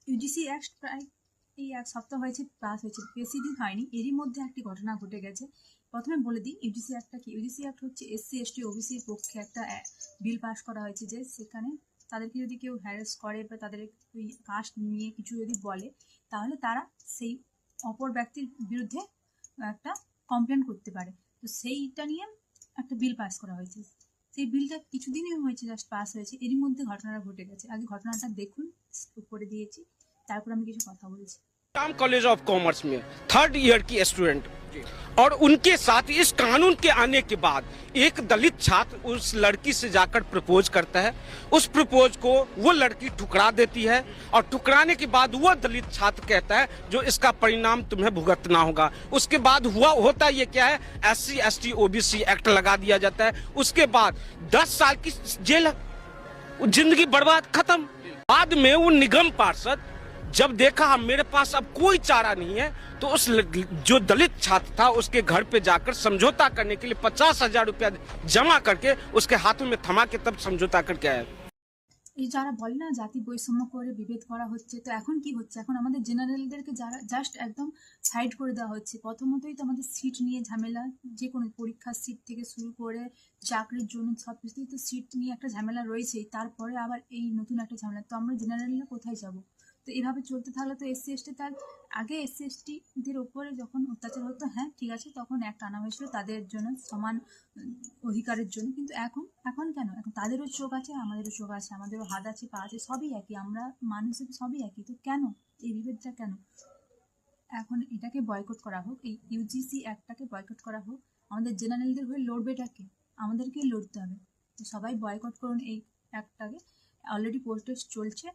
UGC act প্রায় এই এক সপ্তাহ হয়েছে পাস হয়েছে, বেশি দিন হয়নি। এরই মধ্যে একটি ঘটনা ঘটে গেছে। প্রথমে বলে দিই ইউজিসি অ্যাক্টটা কি। ইউজিসি অ্যাক্ট হচ্ছে এসসি এসটি ওবিসির পক্ষে একটা বিল পাস করা হয়েছে, যে সেখানে তাদেরকে যদি কেউ হ্যারাস করে বা তাদের ওই কাস্ট নিয়ে কিছু যদি বলে, তাহলে তারা সেই অপর ব্যক্তির বিরুদ্ধে একটা কমপ্লেন করতে পারে। তো সেইটা নিয়ে একটা বিল পাস করা হয়েছে। সেই বিলটা কিছুদিনই হয়েছে, জাস্ট পাস হয়েছে। এরই মধ্যে ঘটনাটা ঘটে গেছে। আগে ঘটনাটা দেখুন, করে দিয়েছি, তারপর আমি কিছু কথা বলছি। कॉलेज ऑफ कॉमर्स में 3rd ईयर की स्टूडेंट, और उनके साथ इस कानून के आने के बाद एक दलित छात्र उस लड़की से जाकर प्रपोज करता है। उस प्रपोज को वो लड़की ठुकरा देती है, और ठुकराने के बाद वो दलित छात्र कहता है जो इसका परिणाम तुम्हें भुगतना होगा। उसके बाद होता ये क्या है, SC ST OBC एक्ट लगा दिया जाता है। उसके बाद 10 साल की जेल, जिंदगी बर्बाद, खत्म। बाद में वो निगम पार्षद जब देखा मेरे पास अब कोई चारा नहीं है, तो उस जो दलित छात्र था उसके घर पे जाकर समझौता करने के लिए 50,000 रुपया जमा करके उसके हाथों में थमा के तब समझौता करके आया। এই যারা বলে না জাতি বৈষম্য করে বিভেদ করা হচ্ছে, তো এখন কি হচ্ছে, এখন আমাদের জেনারেলদেরকে যারা জাস্ট একদম সাইড করে দেওয়া হচ্ছে। প্রথমতই তো আমাদের সিট নিয়ে ঝামেলা, যে কোনো পরীক্ষার সিট থেকে শুরু করে চাকরির জন্য সব কিছুতেই তো সিট নিয়ে একটা ঝামেলা রয়েছেই। তারপরে আবার এই নতুন একটা ঝামেলা, তো আমরা জেনারেলরা কোথায় যাব? তো এভাবে চলতে থাকলে তো এসসি এসটি, তার আগে এসসি এসটিদের ওপরে যখন অত্যাচার হতো, হ্যাঁ ঠিক আছে, তখন অ্যাক্ট আনা হয়েছিল তাদের জন্য সমান অধিকারের জন্য। কিন্তু এখন কেন? এখন তাদেরও চোখ আছে, আমাদেরও চোখ আছে, আমাদেরও হাত আছে, পা আছে, সবই একই, আমরা মানুষের সবই একই। তো কেন এই বিভেদটা কেন? এখন এটাকে বয়কট করা হোক, এই ইউজিসি অ্যাক্টটাকে বয়কট করা হোক। আমাদের জেনারেলদের হয়ে লড়বেটাকে, আমাদেরকেই লড়তে হবে। তো সবাই বয়কট করুন এই অ্যাক্টটাকে। অলরেডি প্রোটেস্ট চলছে,